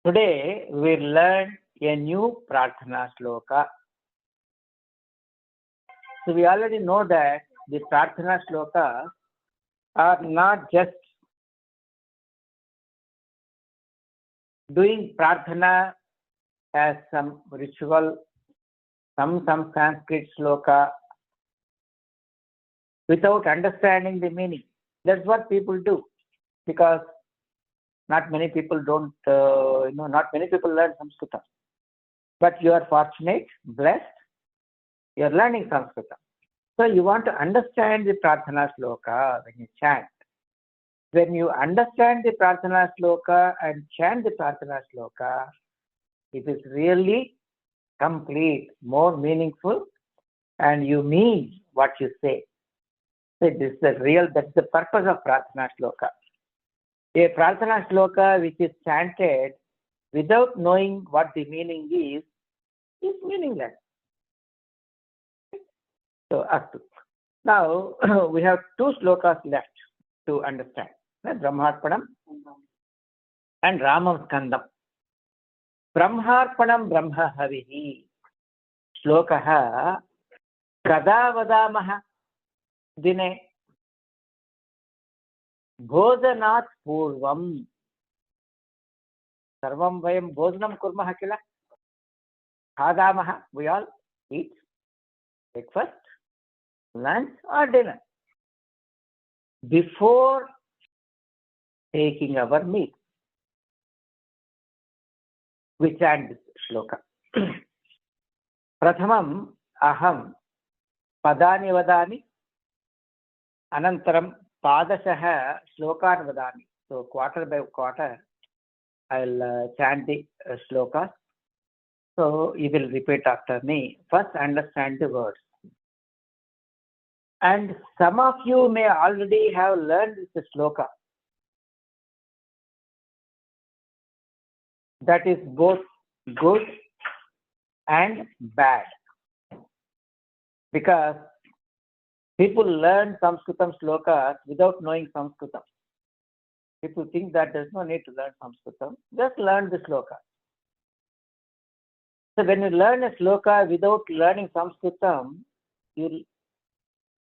Today we learn a new Prarthana Shloka. So we already know that the Prarthana Shlokas are not just doing Prarthana as some ritual, some Sanskrit Shloka without understanding the meaning. That's what people do, because not many people not many people learn Sanskrit. But you are fortunate, blessed, you are learning Sanskrit. So you want to understand the Prarthana Shloka when you chant. When you understand the Prarthana Shloka and chant the Prarthana Shloka, it is really complete, more meaningful, and you mean what you say. So that's the purpose of Prarthana Shloka. A Prarthana Shloka which is chanted without knowing what the meaning is meaningless. So, now we have two shlokas left to understand. Brahmarpanam and Ramam Skandam. Brahmarpanam Brahma Havihi Shlokaha Kada Vadamaha Dine Bhojanat Purvam Sarvam Vayam Bhojanam Kurmaha Kila Khadamaha. We all eat breakfast, lunch or dinner before taking our meal. We chant this shloka. Prathamam aham padani vadami anantaram padashaha shlokan vadami. So quarter by quarter I'll chant the shlokas. So you will repeat after me. First understand the words. And some of you may already have learned this shloka. That is both good and bad. Because people learn Sanskritam shlokas without knowing Sanskritam. People think that there's no need to learn Sanskritam. Just learn the shloka. So when you learn a shloka without learning Sanskritam, you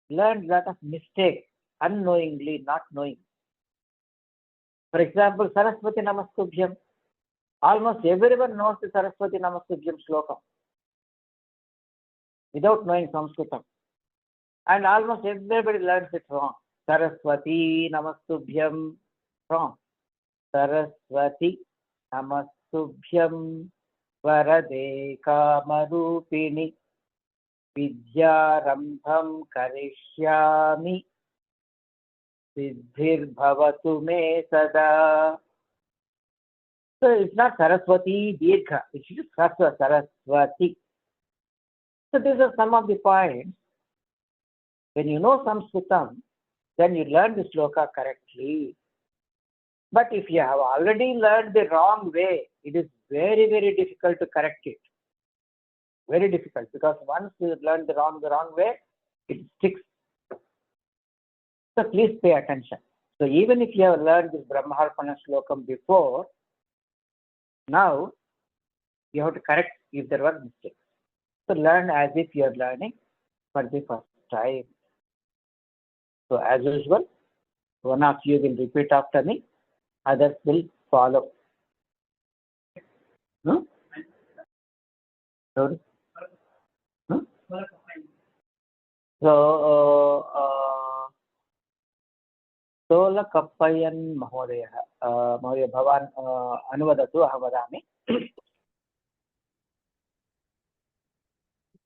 learn a lot of mistakes, unknowingly, not knowing. For example, Saraswati Namastubhyam. Almost everyone knows the Saraswati Namastubhyam shloka without knowing Sanskritam. And almost everybody learns it wrong. Saraswati Namastubhyam, wrong. Saraswati Namastubhyam Varade Kamarupini Vidyarambham Karishyami Siddhir Bhavatu Me Sada. So it's not Saraswati Dirgha, it is Saraswati. So these are some of the points. When you know Sanskritam, then you learn the shloka correctly. But if you have already learned the wrong way, it is very, very difficult to correct it. Very difficult, because once you learn the wrong way, it sticks. So please pay attention. So even if you have learned this Brahmarpana Shlokam before, now you have to correct if there were mistakes. So learn as if you are learning for the first time. So as usual, one of you will repeat after me, others will follow. No? Sorry? No? So, Solakappayan Mahodaya, Mahodaya Bhavan Anuvadatu Aham Vadami.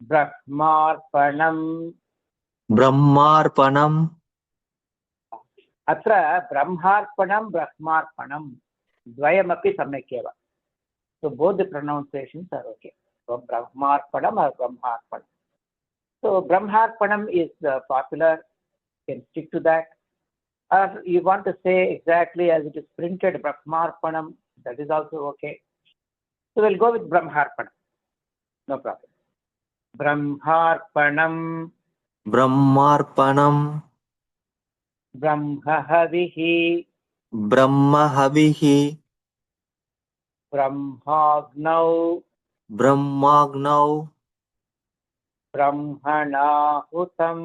Brahmarpanam. Brahmarpanam. Atra Brahmarpanam, Brahmarpanam. Dvayamapi Samyakyeva. So both the pronunciations are okay. So Brahmarpanam or Brahmarpanam. So Brahmarpanam is popular. You can stick to that. Or you want to say exactly as it is printed, Brahmarpanam, that is also okay. So we'll go with Brahmarpanam. No problem. Brahmarpanam. Brahmarpanam. Brahmahavihi. Brahmahavihi. Brahmagnau. Brahmagnau. Brahmanahutam.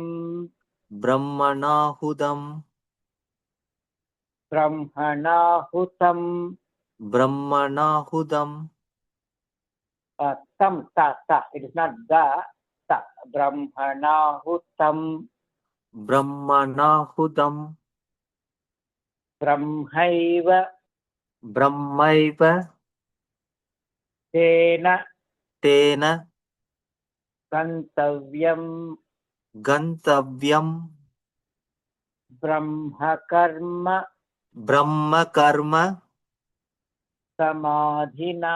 Brahmanahudam. Brahmanahutam. Brahmanahudam. Tam, ta, ta. It is not da, ta. Brahmanahutam. Brahmanahudam. Brahmaiva. Brahmaiva. Tena. Tena. Gantavyam. Gantavyam. Brahmakarma. Brahmakarma. Samadhina.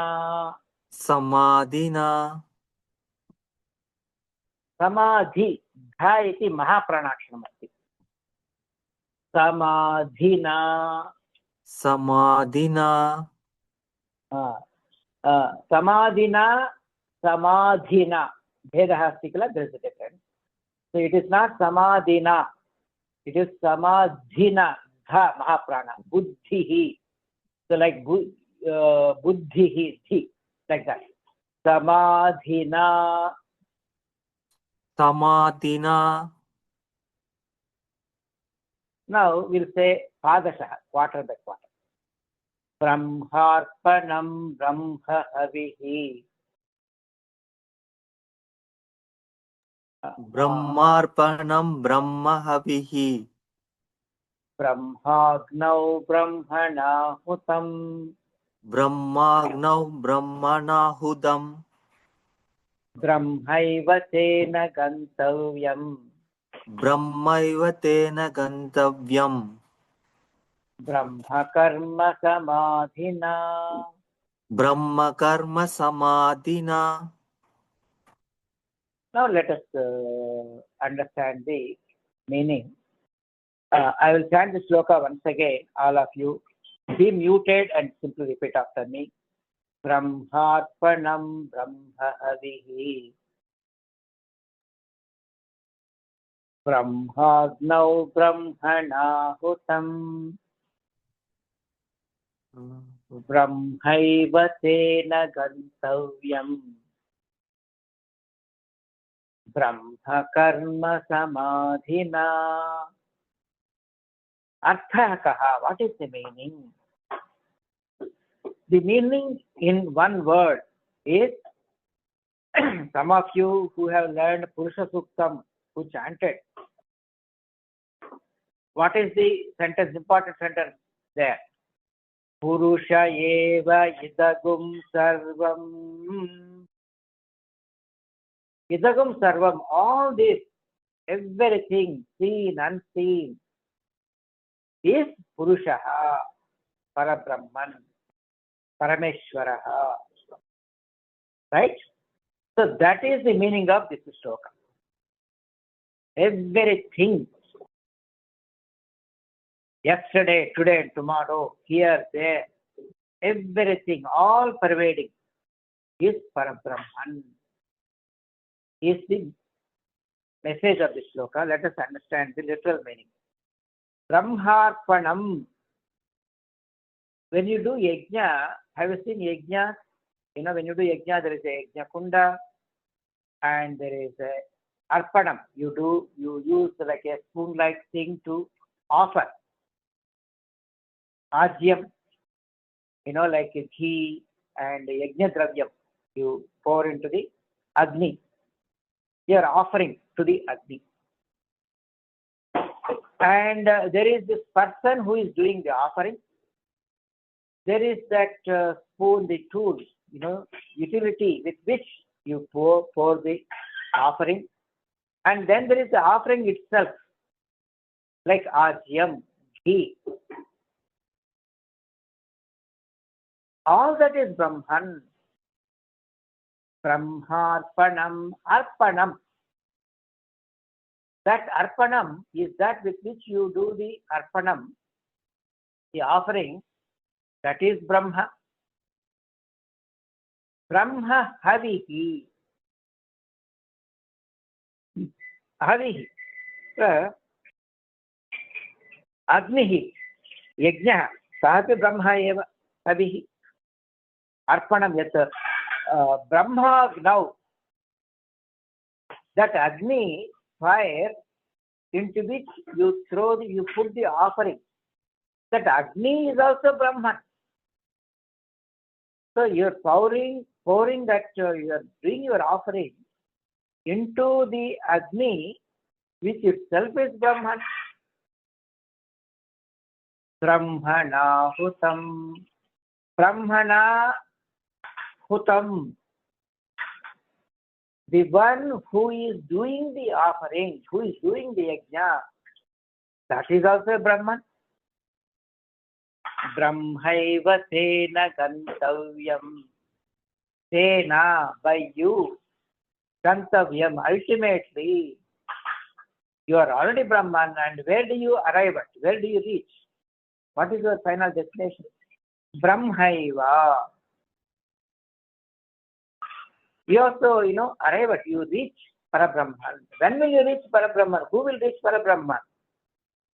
Samadhina. Samadhi. Dha iti महाप्राणाक्षरमस्ति. Samadhina. Samadhina. Samadhina. Samadhina. Bhedah asti kila, there is a difference. So it is not Samadhina. It is Samadhina. Dha Mahaprana. Buddhihi. So like Buddhihi. Thi. Like that. Samadhina. Samadhina. Now we'll say Padasha. Quarter by quarter. Brahmarpanam Brahma Havihi. Brahmarpanam Brahmahavihi. Brahmagnau Brahmanahutam. Brahmagnau Brahmanahudam. Brahmaiva tena gantavyam. Brahmaiva tena gantavyam. Brahma karma samadhina. Brahma karma samadhina. Now let us understand the meaning. I will chant the sloka once again. All of you be muted and simply repeat after me. Brahmarpanam Brahma Havihi. Brahmagnau Brahmanahutam. Brahmaiva tena gantavyam. Brahma karma samadhina. Artha kaha. What is the meaning? The meaning in one word is some of you who have learned Purusha Suktam, who chanted. What is the sentence, important sentence there? Purusha eva idagum sarvam. Idagum sarvam, all this, everything, seen, unseen, is Purushaha, Parabrahman, Parameshwaraha. Right? So that is the meaning of this sloka. Everything, yesterday, today, and tomorrow, here, there, everything, all pervading, is Parabrahman. Is the message of this sloka. Let us understand the literal meaning. Brahmarpanam. When you do yajna, have you seen yajna? You know, when you do yajna, there is a yajna kunda and there is a arpanam. You use like a spoon-like thing to offer. Ajyam, you know, like a ghee and yajna dravyam. You pour into the Agni. You are offering to the Agni. And there is this person who is doing the offering. There is that spoon, the tool, you know, utility with which you pour the offering. And then there is the offering itself, like ajyam, ghee. All that is Brahman. Brahmarpanam, arpanam. That arpanam is that with which you do the arpanam, the offering, that is Brahma. Brahma havihi. Havihi. Agnihi. Yajna. Sahapi Brahma eva. Havihi. Arpanam yat Brahma now, that Agni, fire, into which you put the offering. That Agni is also Brahman. So you're pouring that, you're doing your offering into the Agni, which itself is Brahman. Brahmana hutam. Brahmana hutam. The one who is doing the offering, who is doing the yajna, that is also Brahman. Brahmaiva tena gantavyam. Tena, by you. Gantavyam, ultimately, you are already Brahman, and where do you arrive at? Where do you reach? What is your final destination? Brahmaiva. You also, arrive at, you reach Parabrahman. When will you reach Parabrahman? Who will reach Parabrahman?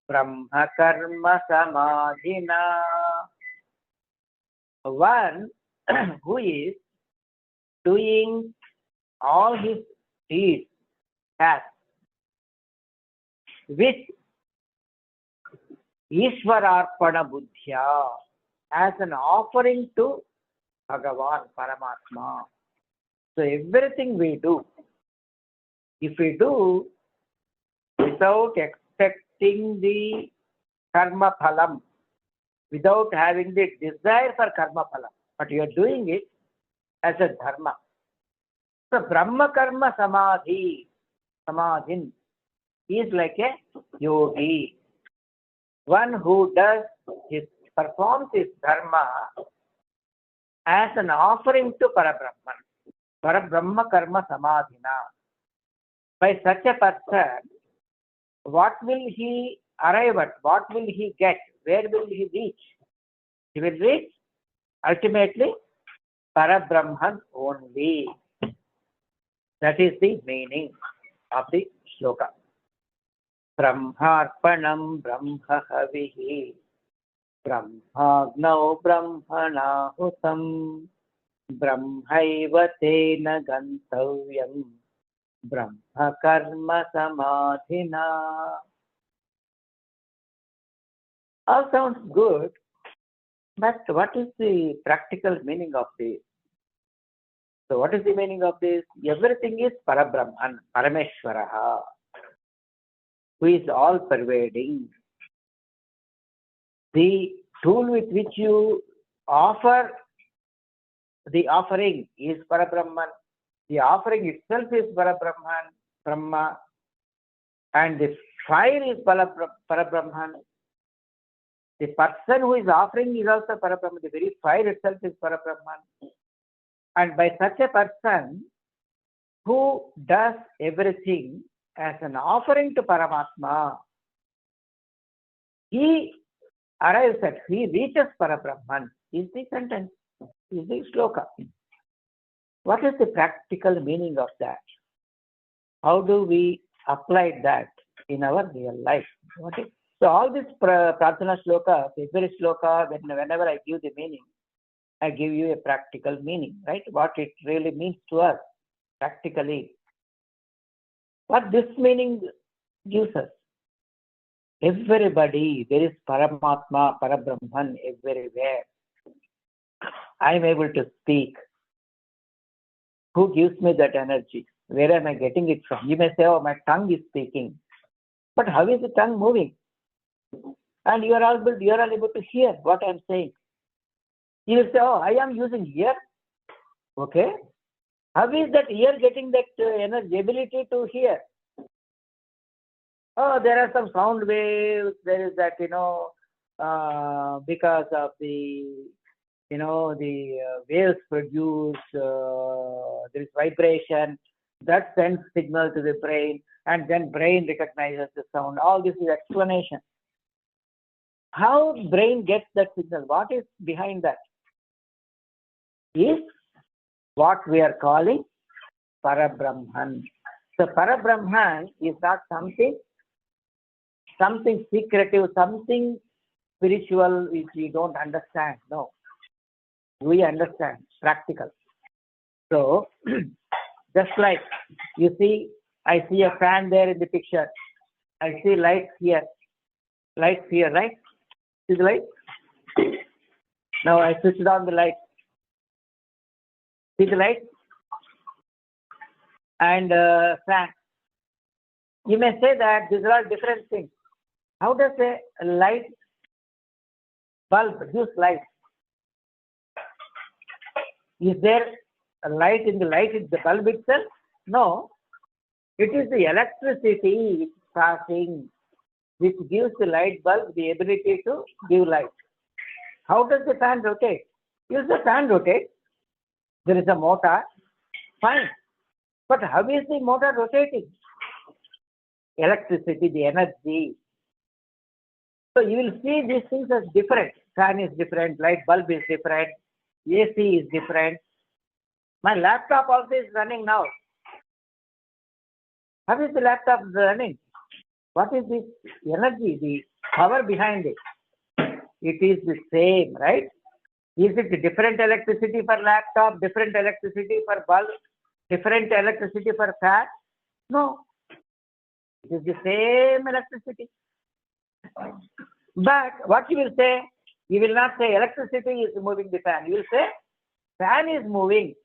Brahma karma samadhina. One who is doing all his deeds as with Ishwararpana buddhya, as an offering to Bhagavan, Paramatma. So everything we do, if we do without expecting the karma phalam, without having the desire for karma phalam, but you are doing it as a dharma. So Brahma karma samadhin is like a yogi, one who performs his dharma as an offering to Parabrahman. Parabrahma karma samadhina. By such a person, what will he arrive at? What will he get? Where will he reach? He will reach ultimately Parabrahman only. That is the meaning of the shloka. Brahmarpanam brahmahavihi. Brahmagnau brahmanahutam. Brahmaiva tena gantavyam. Brahma karma samadhina. All sounds good, but what is the practical meaning of this? So what is the meaning of this? Everything is Parabrahman, Parameshwaraha, who is all pervading. The tool with which you offer the offering is Parabrahman. The offering itself is Parabrahman, Brahma, and the fire is Parabrahman. The person who is offering is also Parabrahman. The very fire itself is Parabrahman. And by such a person who does everything as an offering to Paramatma, he reaches Parabrahman, is the sentence, is the shloka. What is the practical meaning of that? How do we apply that in our real life? So all this prarthana shloka, every shloka, whenever I give the meaning, I give you a practical meaning, right? What it really means to us practically. What this meaning gives us. Everybody, there is Paramatma, Parabrahman everywhere. I am able to speak. Who gives me that energy? Where am I getting it from? You may say, oh, my tongue is speaking. But how is the tongue moving? And you are all able to hear what I am saying. You will say, oh, I am using ear. Okay. How is that ear getting that energy, ability to hear? Oh, there are some sound waves. There is that, because of the, the waves produce, there is vibration. That sends signal to the brain, and then brain recognizes the sound. All this is explanation. How brain gets that signal? What is behind that? Is what we are calling Parabrahman. So Parabrahman is not something secretive, something spiritual which we don't understand. No. We understand, practical. So, just like you see, I see a fan there in the picture. I see lights here, right? See the light? Now I switched on the light. See the light? And fan. You may say that these are all different things. How does a light bulb use light? Is there a light in the light in the bulb itself? No. It is the electricity which is passing, which gives the light bulb the ability to give light. How does the fan rotate? If the fan rotates, there is a motor, fine. But how is the motor rotating? Electricity, the energy. So you will see these things as different. Fan is different, light bulb is different, AC is different. My laptop also is running now. How is the laptop running? What is the energy, the power behind it? It is the same, right? Is it different electricity for laptop, different electricity for bulb, different electricity for fan? No. It is the same electricity. But what you will say? You will not say electricity is moving the fan. You will say fan is moving.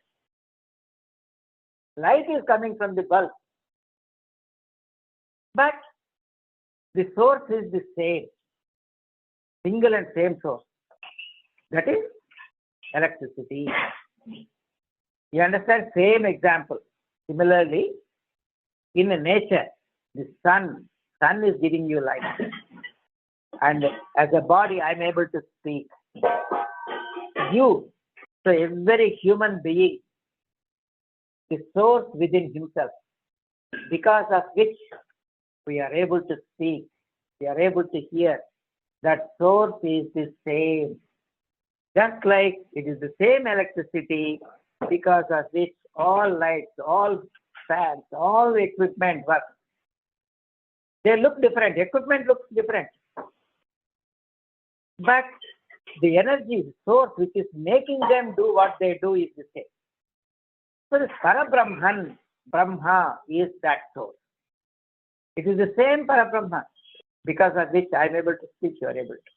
Light is coming from the bulb. But the source is the same. Single and same source. That is electricity. You understand? Same example. Similarly, in nature, the sun is giving you light. And as a body, I'm able to speak. You, so every human being, the source within himself, because of which we are able to speak, we are able to hear, that source is the same. Just like it is the same electricity because of which all lights, all fans, all equipment work. They look different. Equipment looks different. But the energy, the source which is making them do what they do is the same. So the Parabrahman, Brahma is that source. It is the same Parabrahman because of which I am able to speak, you are able to.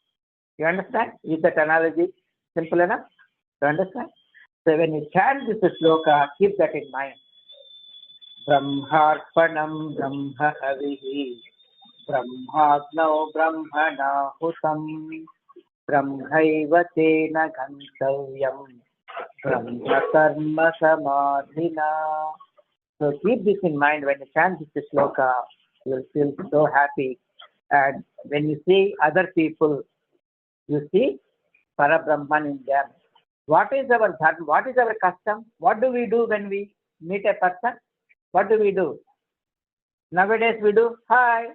You understand? Is that analogy simple enough to understand? So when you chant this sloka, keep that in mind. Brahmarpanam Brahmahavihi Brahmagnau Brahmanahutam Brahmaiva Tena Gantavyam Brahma Karma Samadhina. So keep this in mind when you chant this sloka, you will feel so happy. And when you see other people, you see Parabrahman in them. What is our dharma? What is our custom? What do we do when we meet a person? What do we do? Nowadays we do hi,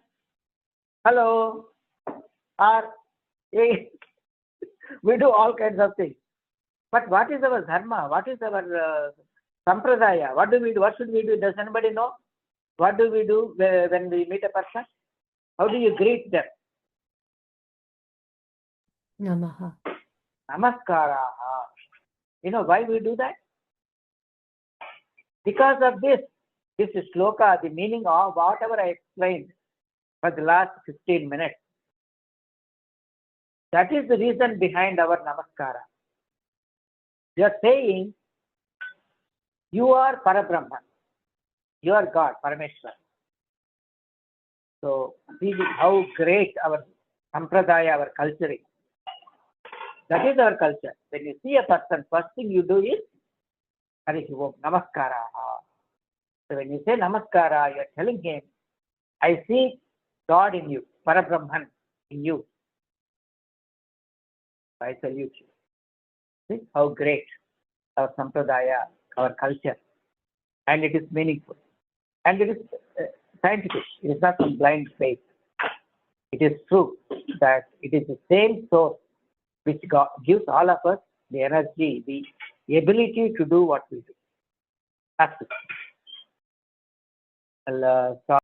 hello, or hey. We do all kinds of things. But what is our dharma? What is our sampradaya? What do we do? What should we do? Does anybody know? What do we do when we meet a person? How do you greet them? Namaha. Namaskaraha. You know why we do that? Because of this sloka, the meaning of whatever I explained for the last 15 minutes. That is the reason behind our namaskara. We are saying, you are Parabrahman. You are God, Parameshwar. So, see how great our sampradaya, our culture is. That is our culture. When you see a person, first thing you do is, Harihi Om, Namaskara. So when you say Namaskara, you are telling him, I see God in you, Parabrahman in you. I salute you. See how great our sampradaya, our culture. And it is meaningful. And it is scientific. It is not some blind faith. It is true that it is the same source which gives all of us the energy, the ability to do what we do. That's it. I'll stop.